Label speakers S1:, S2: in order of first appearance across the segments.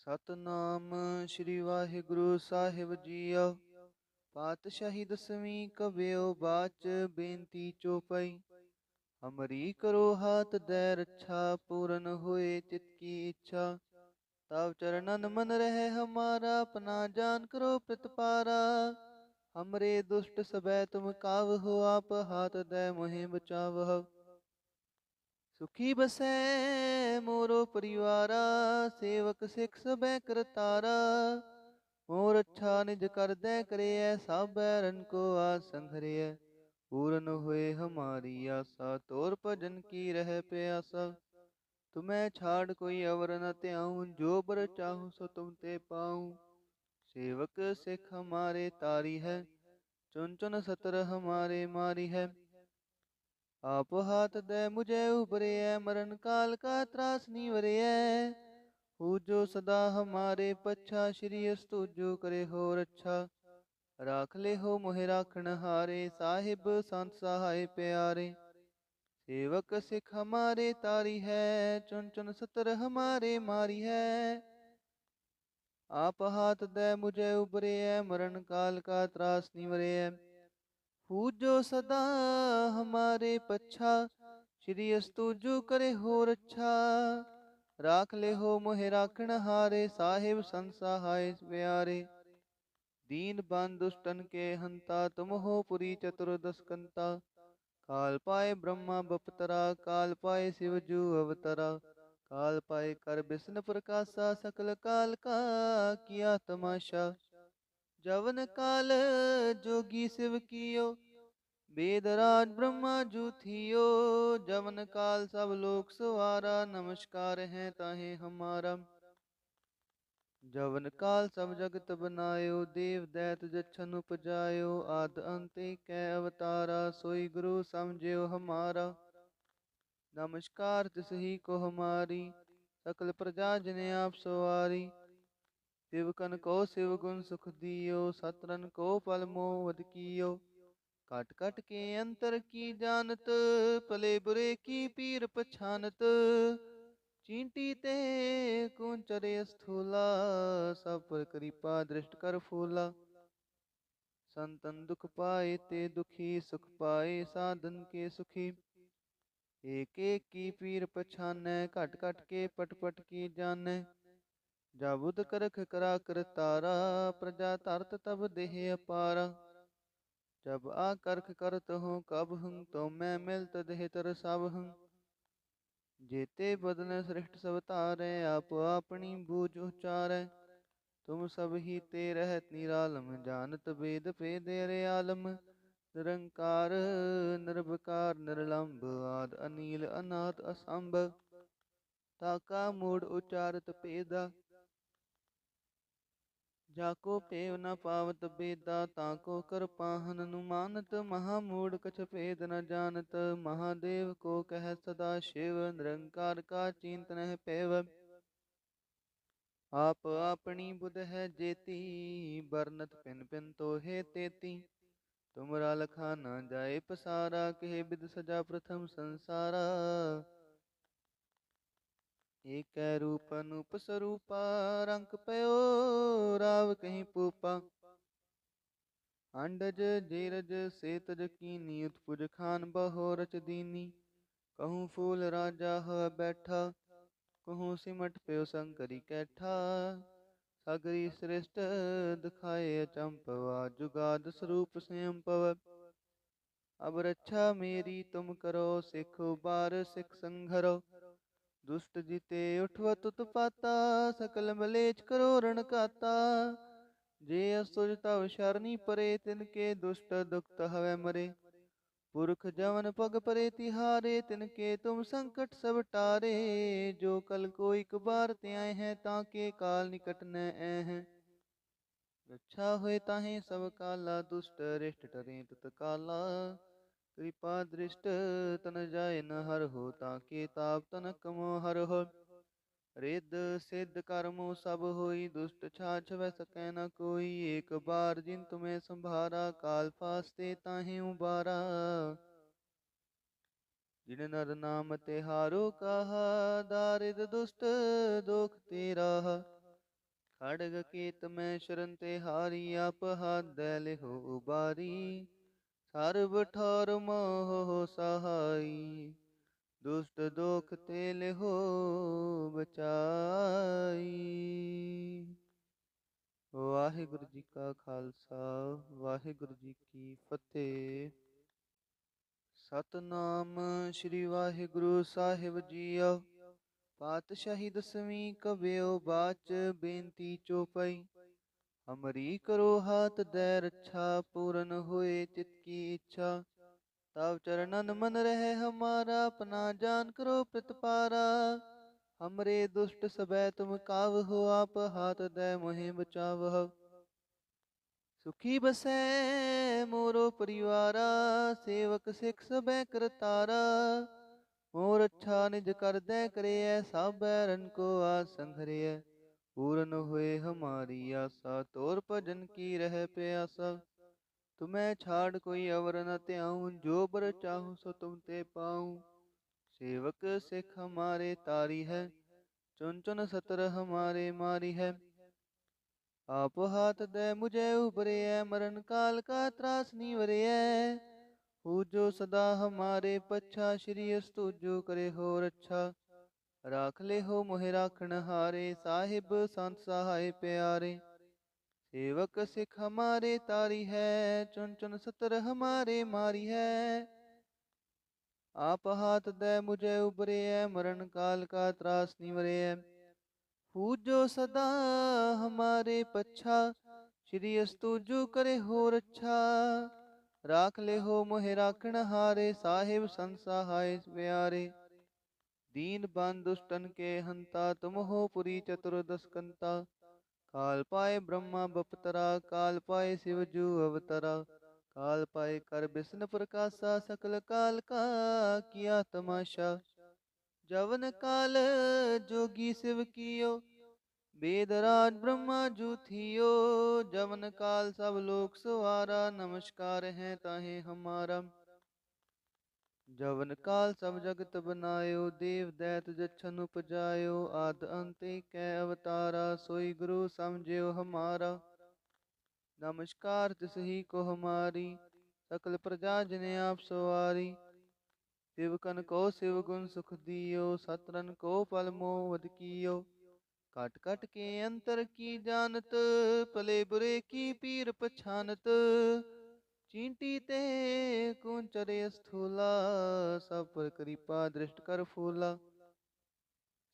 S1: ਸਤਨਾਮ ਸ੍ਰੀ ਵਾਹਿਗੁਰੂ ਸਾਹਿਬ JIO. ਪਾਤਸ਼ਾਹੀ ਦਸਵੀਂ ਕਬਿਓ ਬਾਚ ਬੇਨਤੀ ਚੋਪਈ। ਹਮਰੀ ਕਰੋ ਹਾਥ ਦੈ ਰੱਛਾ ਪੂਰਨ ਹੋਏ ਚਿਤ ਕੀ ਇੱਛਾ। ਤਵ ਚਰਨਨ ਮਨ ਰਹਿ ਹਮਾਰਾ ਆਪਣਾ ਜਾਨ ਕਰੋ ਪ੍ਰਤਪਾਰਾ। हमरे दुष्ट सबै तुम कावहो आप हाथ दे मोहि बचावह। सुखी बसै मोरो परिवारा सेवक सिख सबै करतारा। मोर अच्छा निज कर दे करे सब बैरन को आसंघरिय। पूर्ण हुए हमारी आशा तोर भजन की रह प्यासा। तुम्हें छाड़ कोई अवर न त्याऊं जो बर चाहूं सो तुम ते पाऊं। सेवक सिख हमारे तारी है चुन चुन सतर हमारे मारी है। आप हाथ दे मुझे उबरे मरण काल का त्रास नीवरे। हो जो सदा हमारे पच्छा श्री अस्तु जो करे हो रच्छा। राख ले हो मोहि राखण हारे साहिब संत सहाय प्यारे। सेवक सिख हमारे तारी है चुन चुन सतर हमारे मारी है। आप हाथ दे मुझे उबरे मरण काल का त्रास निवरे। पूजो सदा हमारे पच्छा श्री अस्तु जो करे हो रच्छा। राख ले हो मोहि राखण हारे साहिब संत सहाय प्यारे। दीन बंद दुष्टन के हंता तुम हो पुरी चतुर्दश कंता। काल पाए ब्रह्मा बपतरा काल पाए शिव जू अवतरा। काल पाए कर बिष्णु प्रकाशा सकल काल का किया तमाशा। जवन काल जोगी शिव कियो वेदराज ब्रह्मा जू थियो। जवन काल सब लोक सवारा नमस्कार है ताहे हमारा। जवन काल सब जगत बनायो देव दैत जछन उपजायो। आद अंत कै अवतारा सोई गुरु समझियो हमारा। नमस्कार तिसही को हमारी सकल प्रजा जिने आप सवारी। शिवकन को शिव गुण सुख दियो सतरन को पल मोह वध कियो। कट कट के अंतर की जानत भले बुरे की पीर पछानत। चींटी ते कुंचरे स्थूला सब पर कृपा दृष्ट कर फूला। संतन दुख पाए ते दुखी सुख पाए साधन के सुखी। एक एक की पीर पछानै घट घट के पट पट की जानै। जाबुद करख करा कर तारा प्रजा तरत तब देह अपारा। जब आ करख करत हूँ कब हूँ तो मैं मिलत देह तर सब हूँ। जेते बदन श्रेष्ठ सब तारे आप अपनी बूझ उचारै। तुम सब ही ते रहत निरालम जानत वेद भेद अरे आलम। निरंकार निर्विकार निर्लंब आद अनील अनाथ असंभ। ताका मूड उचारत पेदा जाको पेव न पावत बेदा। ताको कर पाहन नुमानत महामूड कछ भेद न जानत। महादेव को कह सदा शिव निरंकार का चिंत नह पेव। आप अपनी बुध है जेती बरनत पिन पिन तो है तेती। तुमरा लखा न जाए पसारा कहे बिद सजा प्रथम संसारा। एक रूप अनूप स्वरूपा रंक पयो राव कहीं पूपा। अंडज जेरज सेतज कीनी उत्पुज खान बहो रच दीनी। कहूँ फूल राजा ह बैठा कहूँ सिमट प्यो शंकरी कैठा। सागरी श्रेष्ठ दिखाए अचंपवा जुगाद स्वरूप स्वयं पव। अब रक्षा मेरी तुम करो सिख बार सिख संघरो। दुष्ट जीते उठवत उत्पाता सकल मलेच करो रण काता। जे असुज तव शरणी परे तिनके दुष्ट दुखत हवे मरे। पुरख जवन पग परे तिहारे तिनके तुम संकट सब टारे। जो कल को एक बार त्याए हैं ताके काल निकट न ऐ हैं। रक्षा होए ताहे सब काला दुष्ट रिष्ट टरे तुत काला। कृपा दृष्ट तन जाय न हर हो ताके ताप तनक मोह हर हो। रिद सिद्ध कर्मो सब होई दुष्ट छाछ वह सकै न कोई। एक बार जिन तुम्हें संभारा काल फासते ताहे उबारा। जिन नर नाम तिहारो कहा दारिद दुष्ट दोख तेरा। खड़ग केत में शरण ते हारी, आप हाथ दे लिहो उबारी। सर्व ठौर मोह सहाई, दुष्ट दोख ते लिहो बचाई। ਵਾਹਿਗੁਰੂ ਜੀ ਕਾ ਖਾਲਸਾ, ਵਾਹਿਗੁਰੂ ਜੀ ਕੀ ਫਤਿਹ। ਸਤਨਾਮ ਸ੍ਰੀ ਵਾਹਿਗੁਰੂ ਸਾਹਿਬ ਜੀਓ। ਪਾਤਸ਼ਾਹੀ ਦਸਵੀਂ ਕਬਿਓ ਬਾਚ, ਬੇਨਤੀ ਚੋਪਈ। ਹਮਰੀ ਕਰੋ ਹਾਥ ਦੈ ਰੱਛਾ, ਪੂਰਨ ਹੋਏ ਚਿਤ ਕੀ ਇੱਛਾ। ਤਵ ਚਰਨਨ ਮਨ ਰਹਿ ਹਮਾਰਾ, ਆਪਣਾ ਜਾਨ ਕਰੋ ਪ੍ਰਤਪਾਰਾ। हमरे दुष्ट सबै तुम कावहो, आप हाथ दे मोहि बचावह। सुखी बसै मोरो परिवारा, सेवक सिख सबै करतारा। मोर अच्छा निज कर दे करिय, सब बैरन को आस संघरिय। पूरन हुए हमारी आशा, तोर भजन की रह प्यासा। तुम्हें छाड़ कोई अवर न त्याऊं, जो बर चाहूं सो तुम ते पाऊं। सेवक सिख हमारे तारी है, चुन चुन सतर हमारे मारी है। आप हाथ दे मुझे उबरे है, मरण काल का त्रास निवरे है। हु जो सदा हमारे पच्छा, श्री अस्तुजो करे हो रच्छा। राख ले हो मोहि राखण हारे, साहिब संत सहाय प्यारे। सेवक सिख हमारे तारी है, चुन चुन सतर हमारे मारी है। आप हाथ दे मुझे उबरे है, मरण काल का त्रास निवरे है। पूजो सदा हमारे पच्छा, श्री अस्तुजो करे हो रच्छा। राख ले हो मोहि राखण हारे, साहिब संत सहाय प्यारे। दीन बंद दुष्टन के हंता, तुम हो पुरी चतुर्दश कंता। काल पाए ब्रह्मा बपतरा, काल पाए शिव जू अवतरा। काल पाए कर बिष्णु प्रकाशा, सकल काल का किया तमाशा। जवन काल जोगी शिव कियो, वेद राज ब्रह्मा जू थियो। जवन काल सब लोक सवारा, नमस्कार है ताहे हमारा। जवन काल सब जगत बनायो, देव दैत जछन उपजायो। आद अंत कै अवतारा, सोई गुरु समझियो हमारा। नमस्कार तिस ही को हमारी, सकल प्रजा जिने आप सवारी। शिवकन को शिव गुण सुख दियो, सतरन को पल मोह वध कियो। कट कट के अंतर की जानत, भले बुरे की पीर पछानत। चींटी ते कुंचरे स्थूला, सब पर कृपा दृष्ट कर फूला।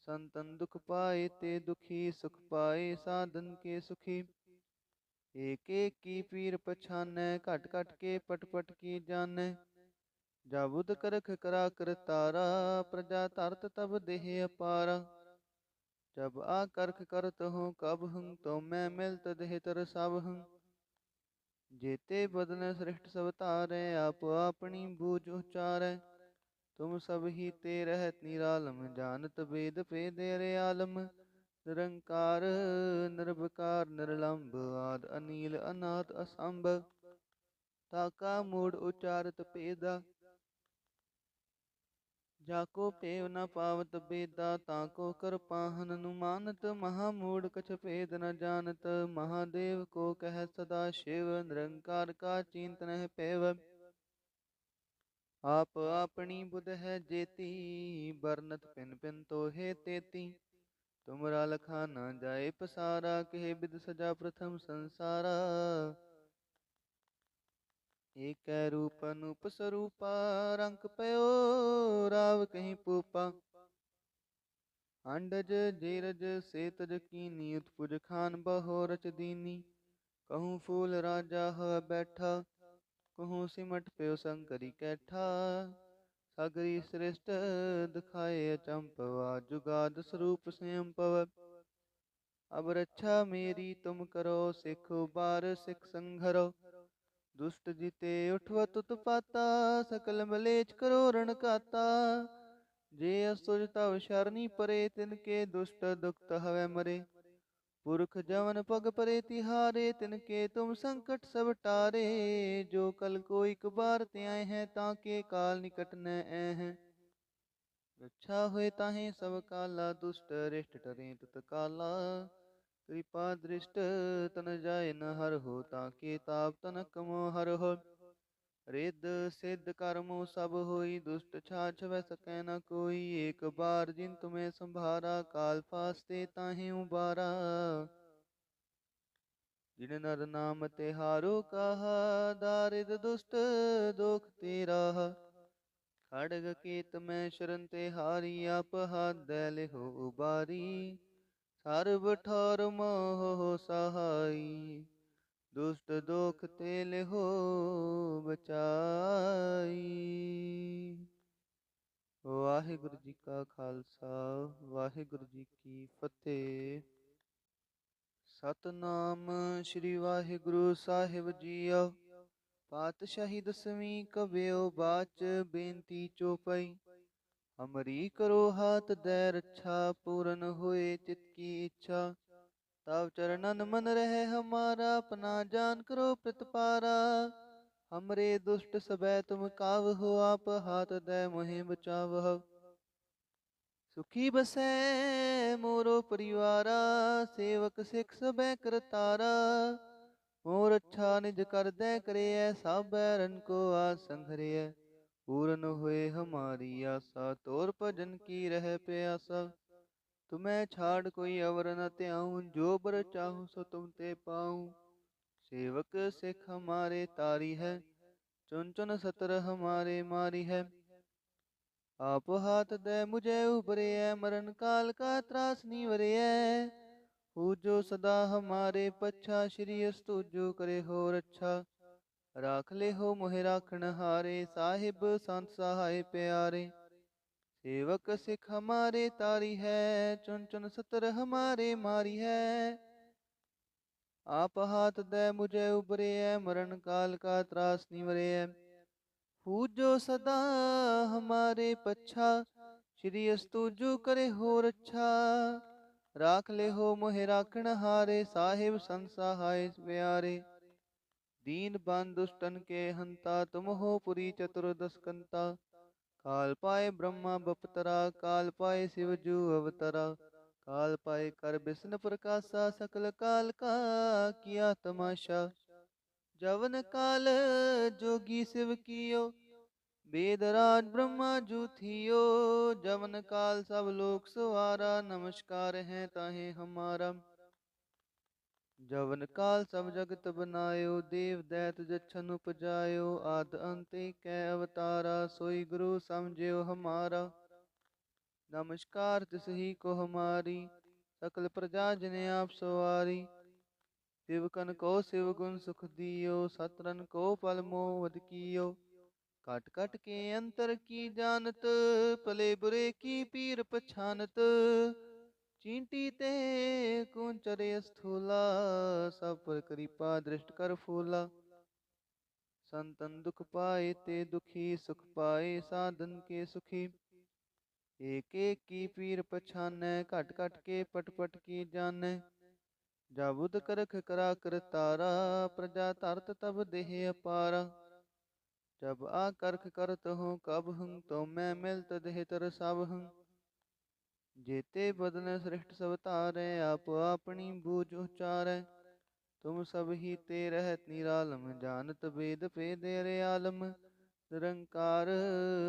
S1: संतन दुख पाए ते दुखी, सुख पाए साधन के सुखी। एक एक की पीर पछानै, घट घट के पट पट की जानै। जाबुद करख करा कर तारा, प्रजा तरत तब देह अपारा। जब आ करख करत हूँ कब हूँ, तो मैं मिलत देह तर सब हूँ। जेते बदन श्रेष्ठ सब तारै, आप अपनी बूझ उचारै। तुम सब ही ते रहत निरालम, जानत वेद भेद अरे आलम। निरंकार निर्विकार निर्लंब, आद अनील अनाथ असंभ। ताका मूड उचारत पेदा, जाको पेव न पावत बेदा। ताको कर पाहन अनुमानत, महामूड कछ भेद न जानत। महादेव को कह सदा शिव, निरंकार का चिंत नह पेव। आप अपनी बुध है जेती, बरनत पिन पिन तो हे तेती। तुमरा लखा न जाए पसारा, कहे बिद सजा प्रथम संसारा। एक रूप अनूप स्वरूपा, रंक पयो राव कहीं पूपा। अंडज जेरज सेतज कीनी, उत्पुज खान बहो रच दीनी। कहूँ फूल राजा ह बैठा, कहूँ सिमट प्यो शंकरी कैठा। सागरी श्रेष्ठ दिखाए अचंपवा, जुगाद स्वरूप स्वयं पव। अब रक्षा मेरी तुम करो, सिख बार सिख संघरो। दुष्ट जीते उठवत उत्पाता, सकल मलेच करो रण काता। जे असुर तव शरणी परे, तिनके दुष्ट दुखत हवै मरे। पुरख जवन पग परे तिहारे, तिनके तुम संकट सब टारे। जो कल को एक बार त्याए हैं, ताके काल निकट न हैं। रक्षा हुए ताहे सब काला, दुष्ट रिष्ट टरे तत काला। कृपा दृष्ट तन जाय न हर हो, ताके ताप तनक मोह हर हो। रिद्ध सिद्ध कर्मो सब होई, दुष्ट छाछ वह सकै न कोई। एक बार जिन तुम्हें संभारा, काल फासते ताहि उबारा। जिन नर नाम तिहारो कहा, दारिद दुष्ट दोख तेरा। खड़ग केत में शरण तिहारी, आप हाथ दैल हो उबारी। सर्व ठौर मोह सहाई, दुष्ट दोख तेल हो बचाई। वाहिगुरु जी का खालसा, वाहिगुरु जी की फतेह। सतनाम श्री वाहिगुरु साहिब जीओ। पातशाही दसवीं कव्यो बाच, बेनती चौपाई। हमरी करो हाथ दे रक्षा, पूरन होए चित की इच्छा। तब चरणन मन रहे हमारा, अपना जान करो प्रतिपारा। हमरे दुष्ट सबै तुम काव हो, आप हाथ दे मोहि बचावह। सुखी बसै मोरो परिवारा, सेवक सिख सबै करतारा। मोर अच्छा निज कर दे करे, सब बैरन को आस संघरिय। पूर्ण हुए हमारी आशा, तोर भजन की रह प्यासा। तुम्हें छाड़ कोई अवर न त्याऊं, जो बर चाहूं सो तुम ते पाऊं। सेवक सिख हमारे तारी है, चुन चुन सतर हमारे मारी है। आप हाथ दे मुझे उबरे, मरण काल का त्रास निवरे। पूजो सदा हमारे पच्छा, श्री अस्तु जो करे हो रक्षा। राख ले हो मोहि राखण हारे, साहिब संत सहाय प्यारे। सेवक सिख हमारे तारी है, चुन चुन सतर हमारे मारी है। आप हाथ दे मुझे उबरे, मरण काल का त्रास निवरे। पूजो सदा हमारे पच्छा, श्री अस्तु जो करे हो रक्षा। राख ले हो मोहि राखण हारे, साहिब संत सहाय प्यारे। दीन बान दुष्टन के हंता, तुम हो पुरी चतुर्दश कंता। काल पाए ब्रह्मा बपतरा, काल पाए शिव जू अवतरा। काल पाए कर बिष्णु प्रकाशा, सकल काल का किया तमाशा। जवन काल जोगी शिव कियो, वेदराज ब्रह्मा जू थियो। जवन काल सब लोक सवारा, नमस्कार है ताहे हमारा। जवन काल सब जगत बनायो, देव दैत जछन उपजायो। आद अंत कै अवतारा, सोई गुरु समझियो हमारा। नमस्कार तिस ही को हमारी, सकल प्रजा जिने आप सवारी। शिवकन को शिव गुण सुख दियो, सतरन को पल मोह कियो। काट काट के अंतर की जानत, भले बुरे की पीर पछानत। चींटी ते कुंचरे स्थूला, सब पर कृपा दृष्ट कर फूला। संतन दुख पाए ते दुखी, सुख पाए साधन के सुखी। एक एक की पीर पछानै, घट घट के पट पट की जानै। जाबुद करख करा कर तारा, प्रजा तरत तब देह अपारा। जब आ करख करत हूँ कब हूँ, तो मैं मिलत देह तर सब हूँ। जेते बदन श्रेष्ठ सब तारे, आप अपनी बूझ उचारै। तुम सब ही ते रहत निरालम, जानत वेद भेद अरे आलम। निरंकार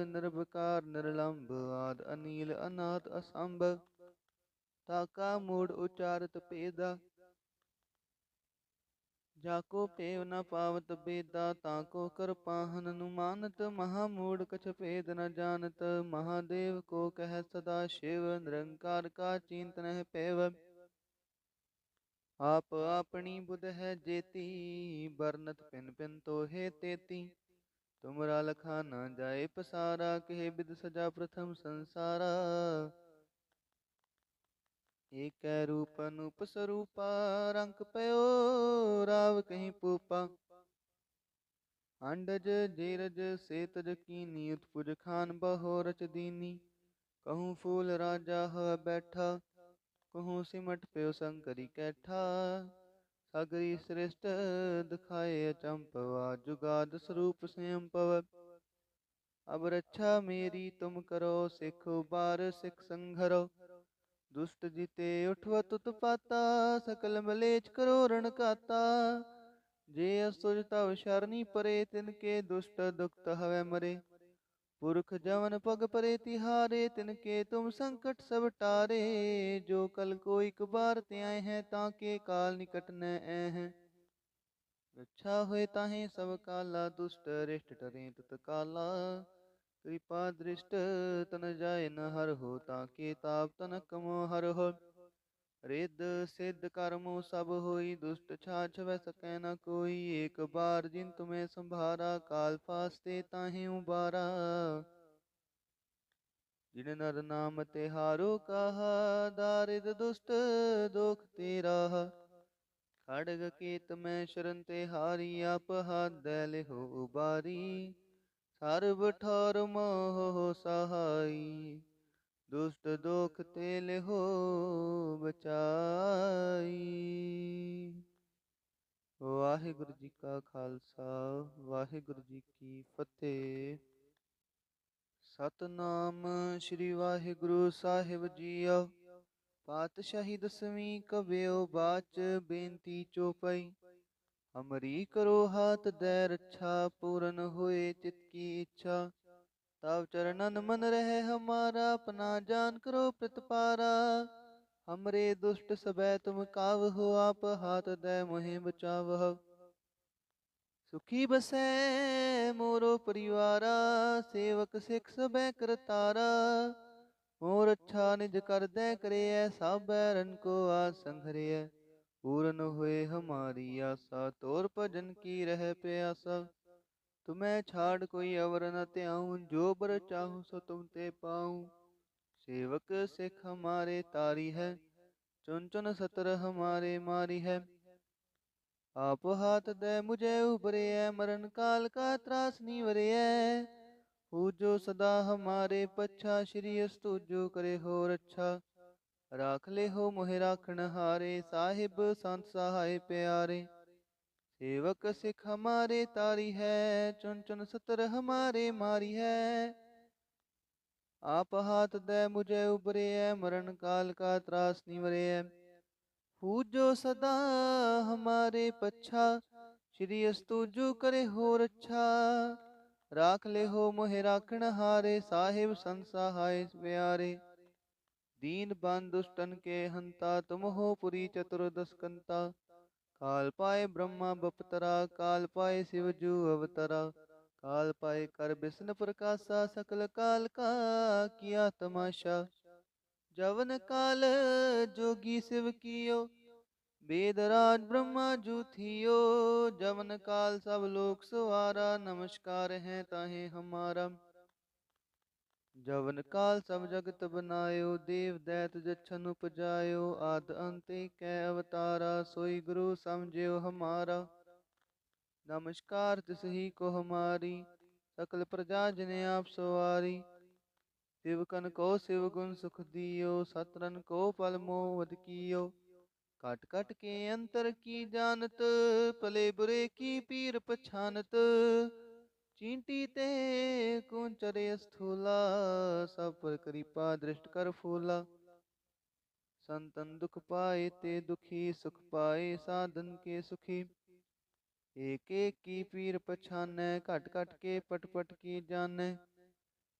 S1: निर्विकार निर्लंब, आद अनील अनाथ असंभ। ताका मूड उचारत पेदा, जाको पेव न पावत बेदा। ताको कर पाहन नुमानत, महामूढ़ कछ भेद न जानत। महादेव को कह सदा शिव, निरंकार का चिंत नह पेव। आप अपनी बुध है जेती, बरनत पिन पिन तो है तेती। तुमरा लखा न जाए पसारा, कहे बिद सजा प्रथम संसारा। एक रूप अनूप स्वरूपा, रंक पयो राव कहीं पूपा। अंडज जेरज सेतज कीनी, उत्पुज खान बहो रच दीनी। कहूँ फूल राजा ह बैठा, कहूँ सिमट प्यो शंकरी कैठा। सागरी श्रेष्ठ दिखाए अचंपवा, जुगाद स्वरूप स्वयं पव। अब रक्षा मेरी तुम करो, सिख बार सिख संघरो। दुष्ट जीते उठवत उत्पाता, सकल मलेच करो रण काता। जे असुर तव शरणी परे, तिनके दुष्ट दुखत हवै मरे। पुरख जवन पग परे तिहारे, तिनके तुम संकट सब टारे। जो कल को एक बार त्याए हैं, ताके काल निकट न ऐ हैं। रक्षा होए ताहे सब काला, दुष्ट रिष्ट टरें तुत काला। कृपा दृष्ट तन जाय न हर हो, ताके ताप तनक मोह हर हो। रिद्ध सिद्ध कर्मो सब होई, दुष्ट छाछ वै सकै न कोई। एक बार जिन तुम्हें संभारा, काल फासते ताहे उबारा। जिन नर नाम तिहारो कहा, दारिद दुष्ट दोख ते राहा। खड़ग केत में शरण तिहारी, आप हाथ दै लिहो उबारी। सर्ब ठौर मोह सहाई, दुष्ट दोख ते लिहो बचाई। ਵਾਹਿਗੁਰੂ ਜੀ ਕਾ ਖਾਲਸਾ, ਵਾਹਿਗੁਰੂ ਜੀ ਕੀ ਫਤਿਹ। ਸਤਨਾਮ ਸ੍ਰੀ ਵਾਹਿਗੁਰੂ ਸਾਹਿਬ ਜੀਓ। ਪਾਤਸ਼ਾਹੀ ਦਸਵੀਂ ਕਬਿਓ ਬਾਚ, ਬੇਨਤੀ ਚੋਪਈ। ਹਮਰੀ ਕਰੋ ਹਾਥ ਦੈ ਰੱਛਾ, ਪੂਰਨ ਹੋਏ ਚਿਤ ਕੀ ਇੱਛਾ। ਤਵ ਚਰਨਨ ਮਨ ਰਹਿ ਹਮਾਰਾ, ਆਪਣਾ ਜਾਨ ਕਰੋ ਪ੍ਰਤਪਾਰਾ। हमरे दुष्ट सबै तुम कावहु, आप हाथ दै मोहि बचावह। सुखी बसै मोरो परिवारा, सेवक सिख सबै करतारा। मोर अच्छा निज कर दै करियै, सब बैरन को आस संघरियै। पूरन हुए हमारी आशा, तोर भजन की रह प्यासा। तुम्हें छाड़ कोई अवर न त्याऊं, जो बर चाहूं सो तुम ते पाऊं। सेवक सिख हमारे तारी है, चुन चुन सतर हमारे मारी है। आप हाथ दे मुझे उबरे है, मरण काल का त्रास निवरे है। पूजो सदा हमारे पच्छा, श्री अस्तुजो करे हो रक्षा। राख ले हो मोहि राखण हारे, साहिब संत सहाय प्यारे। सेवक सिख हमारे तारी है, चुन चुन सतर हमारे मारी है। आप हाथ दे मुझे उबरे है, मरण काल का त्रास निवरे है। पूजो सदा हमारे पच्छा, श्री अस्तुजो करे हो रक्षा। राख ले हो मोहि राखण हारे, साहिब संत सहाय प्यारे। दीन बंद दुष्टन के हंता, तुम हो पुरी चतुर्दश कंता। काल पाए ब्रह्मा बपतरा, काल पाए शिव जू अवतरा। काल पाए कर बिष्णु प्रकाशा, सकल काल का किया तमाशा। जवन काल जोगी शिव कियो, वेद राज ब्रह्मा जू थियो। जवन काल सब लोक सवारा, नमस्कार है ताहे हमारा। जवन काल सब जगत बनायो, देव दैत जछन उपजायो। आद अंत कै अवतारा, सोई गुरु समझियो हमारा। नमस्कार तिसही को हमारी, सकल प्रजा जिने आप सवारी। शिवकन को शिव गुण सुख दियो, सतरन को पल मोह वध कियो। कट कट के अंतर की जानत, भले बुरे की पीर पछानत। चींटी ते कुंचरे स्थूला, सब पर कृपा दृष्ट कर फूला। संतन दुख पाए ते दुखी, सुख पाए साधन के सुखी। एक एक की पीर पछानै, घट घट के पट पट की जानै।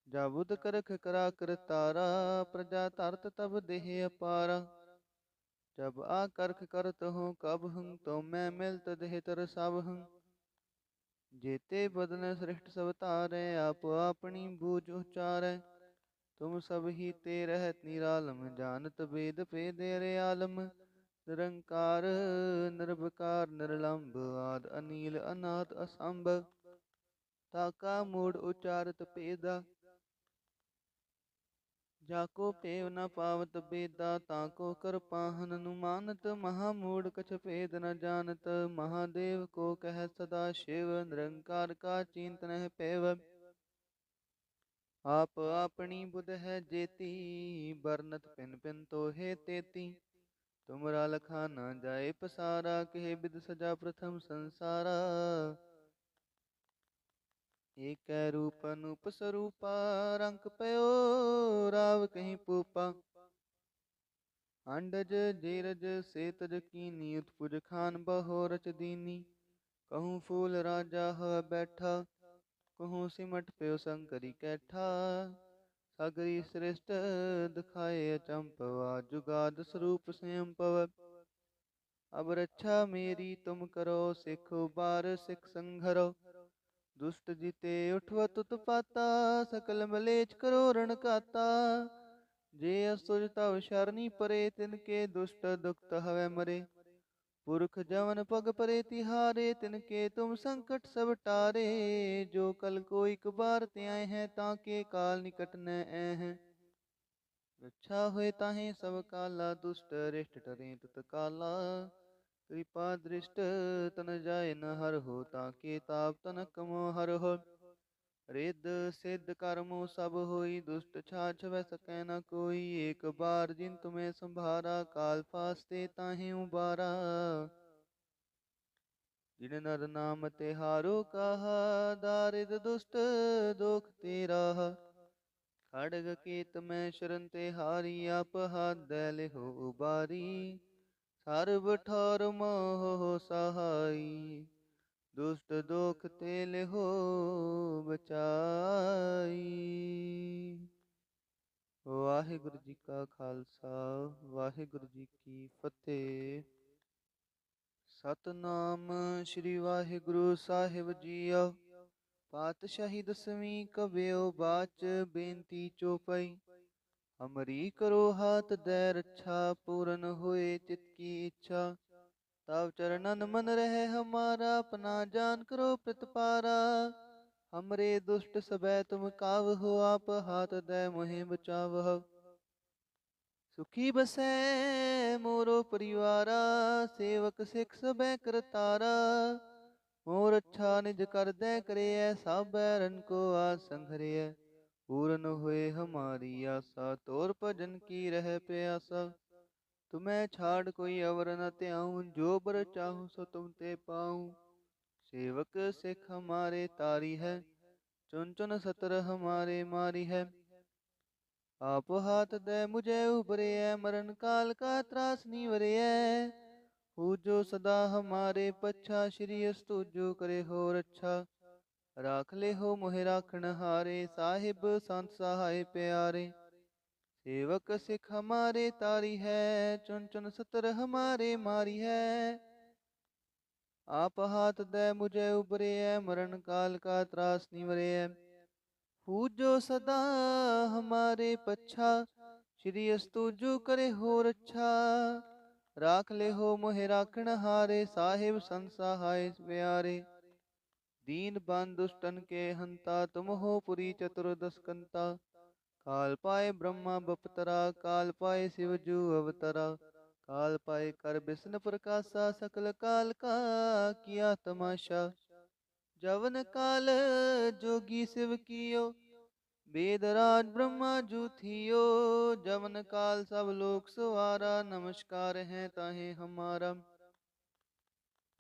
S1: जाबुद करख करा कर तारा, प्रजा तरत तब देह अपारा। जब आ करख करत हूँ कब हूँ, तो मैं मिलत देह तर सब हूँ। जेते बदन श्रेष्ठ सब तारै, आप अपनी बूझ उचारै। तुम सब ही ते रहत निरालम, जानत वेद भेद अरे आलम। निरंकार निर्विकार निर्लंब, आद अनील अनाथ असंभ। ताका मूढ़ उचारत पेदा, जाको पेव न पावत बेदा। ताको कर पाहन अनुमानत, महामूढ़ कछ भेद न जानत। महादेव को कह सदा शिव, निरंकार का चिंत नह पेव। आप अपनी बुध है जेती, बरनत पिन पिन तो है तेती। तुमरा लखा न जाए पसारा, कहे बिद सजा प्रथम संसारा। एक रूप अनूप स्वरूपा, रंक पयो राव कहीं पूपा। अंडज जेरज सेतज कीनी उत्पुज खान बहो रच दीनी। कहूँ फूल राजा ह बैठा, कहूँ सिमट प्यो शंकरी कैठा। सागरी श्रेष्ठ दिखाए अचंपवा, जुगाद स्वरूप स्वयं पव। अब रक्षा मेरी तुम करो, सिख बार सिख संघरो। दुष्ट जीते उठवत उत्पाता, सकल मलेच करो रण काता। जे असुर तव शरणी परे, तिनके दुष्ट दुखत हवै मरे। पुरख जवन पग परे तिहारे, तिनके तुम संकट सब टारे। जो कल को एक बार त्याए हैं, ताके काल निकट न हैं। रक्षा हुए ताहे सब काला, दुष्ट रिष्ट टरें तत्काला। कृपा दृष्ट तन जाय न हर हो, ताके ताप तनक मोह हर हो। रिद्ध सिद्ध कर्मो सब होई, दुष्ट छाछ वह सकै न कोई। एक बार जिन तुम्हें संभारा, काल फासते ताहे उबारा। जिन नर नाम तिहारो कहा, दारिद दुष्ट दोख तेरा। खड़ग केत में शरण तिहारी, आप हाथ दैल हो उबारी। सर्व ठौर मोह सहाई, दुष्ट दोख तेल हो बचाई। वाहिगुरु जी का खालसा, वाहिगुरु जी की फतेह। सतनाम श्री वाहिगुरु साहिब जीओ। पातशाही दसवीं कव्यो बाच, बेनती चौपाई। हमरी करो हाथ दे रक्षा, पूरन होए चित की इच्छा। तव चरणन मन रहे हमारा, अपना जान करो प्रतिपारा। हमरे दुष्ट सबै तुम कावहो, आप हाथ दे मोहि बचावह। सुखी बसै मोरो परिवारा, सेवक सिख सबै करतारा। मोर अच्छा निज कर दे करे, सब बैरन को आस संघरिय। पूर्ण हुए हमारी आशा, तोर भजन की रह प्यासा। तुम्हें छाड़ कोई अवर न त्याऊं, जो बर चाहूं सो तुम ते पाऊं। सेवक सिख हमारे तारी है, चुन चुन सतर हमारे मारी है। आप हाथ दे मुझे उबरे, मरण काल का त्रास निवरे। हो जो सदा हमारे पच्छा, श्री अस्तु जो करे हो रक्षा। राख ले हो मोहि राखण हारे, साहिब संत सहाय प्यारे। सेवक सिख हमारे तारी है, चुन चुन सतर हमारे मारी है। आप हाथ दे मुझे उबरे, मरण काल का त्रास निवरे। पूजो सदा हमारे पच्छा, श्री अस्तु जो करे हो रक्षा। राख ले हो मोहि राखण हारे, साहिब संत सहाय प्यारे। दीन बान दुष्टन के हंता, तुम हो पुरी चतुर्दश कंता। काल पाए ब्रह्मा बपतरा, काल पाए शिव जू अवतरा। काल पाए कर बिष्णु प्रकाशा, सकल काल का किया तमाशा। जवन काल जोगी शिव कियो, वेदराज ब्रह्मा जू थियो। जवन काल सब लोक सवारा, नमस्कार है ताहे हमारा।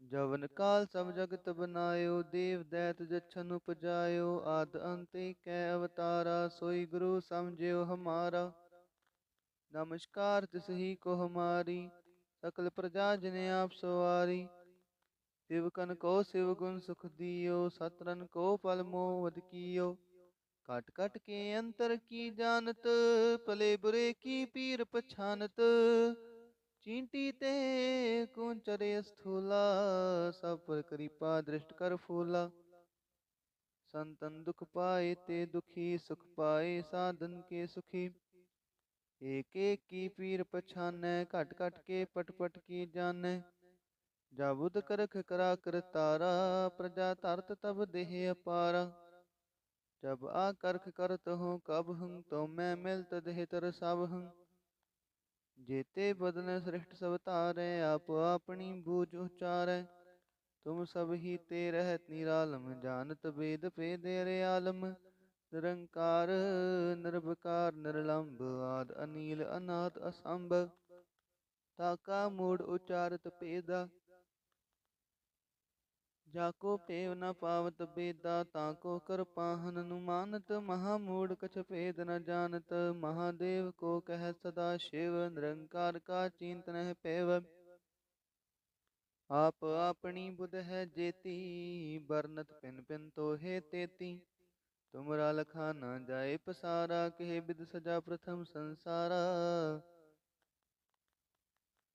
S1: जवन काल सब जगत बनायो, देव दैत जछन उपजायो। आद अंत कै अवतारा, सोई गुरु समझियो हमारा। नमस्कार तिस ही को हमारी, सकल प्रजा जिने आप सवारी। शिवकन को शिव गुण सुख दियो, सतरन को पल मोह कियो। काट काट के अंतर की जानत, भले बुरे की पीर पछानत। चींटी ते कुंचरे स्थूला, सब पर कृपा दृष्ट कर फूला। संतन दुख पाए ते दुखी, सुख पाए साधन के सुखी। एक एक की पीर पछानै, घट घट के पट पट की जानै। जाबुद करख करा कर तारा, प्रजा तरत तब देह अपारा। जब आ करख करत हूँ कब हूँ, तो मैं मिलत देह तर सब हूँ। जेते बदन श्रेष्ठ सब तारे, आप अपनी बूझ उचारै। तुम सब ही ते रहत निरालम, जानत वेद भेद अरे आलम। निरंकार निर्विकार निर्लंब, आद अनील अनाथ असंभ। ताका मूड उचारत पेदा, जाको पेव न पावत बेदा ताको कर पाहन अनुमानत महामूढ़ कछ भेद न जानत महादेव को कह सदा शिव निरंकार का चिंतन है पेव आप अपनी बुध है जेती बरनत पिन पिन तो है तेती तुमरा लखा न जाए पसारा कहे बिद सजा प्रथम संसारा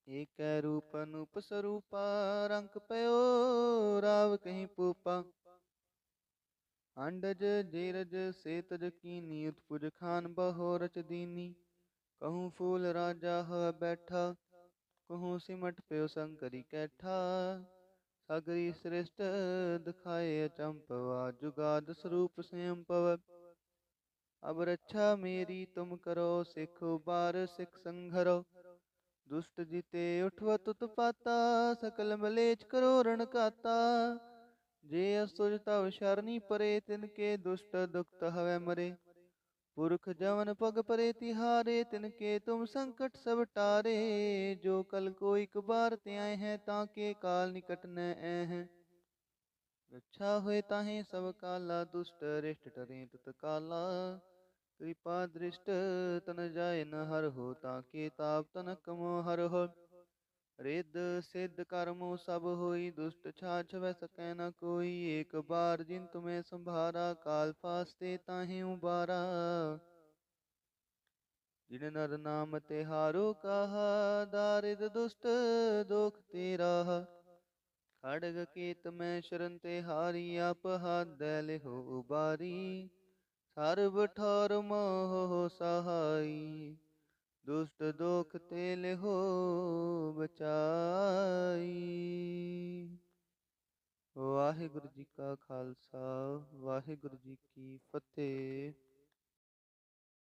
S1: एक रूप अनूप स्वरूपा रंक पयो राव कहीं पूपा अंडज जेरज सेतज कीनी उत्पुज खान बहो रच दीनी कहूँ फूल राजा ह बैठा कहूँ सिमट प्यो शंकरी कैठा सागरी श्रेष्ठ दिखाए अचंपवा जुगाद स्वरूप स्वयं पव अब रक्षा मेरी तुम करो सिख बार सिख संघरो दुष्ट जीते उठवत उत्पाता सकल मलेच करो रण काता जे असुर तव शरणी परे तिनके दुष्ट दुखत हवै मरे पुरख जवन पग परे तिहारे तिनके तुम संकट सब टारे जो कल को एक बार त्याए हैं ताके काल निकट न ऐ हैं रक्षा होए ताहे सब काला दुष्ट रिष्ट टरें तुत काला कृपा दृष्ट तन जाय न हर हो ताके ताप तनक मोह हर हो रिद सिद्ध कर्मो सब होई दुष्ट छाछ वै सकै न कोई एक बार जिन तुम्हें संभारा काल फास्ते ताहे उबारा जिन नर नाम तिहारो कहा दारिद दुष्ट दोख तेरा खड़ग केत में शरण तिहारी आप हाथ दैल हो उबारी सर्व ठौर मोह सहाई दुष्ट दोख तेल हो बचाई। ਵਾਹਿਗੁਰੂ ਜੀ ਕਾ ਖਾਲਸਾ ਵਾਹਿਗੁਰੂ ਜੀ ਕੀ ਫਤਿਹ।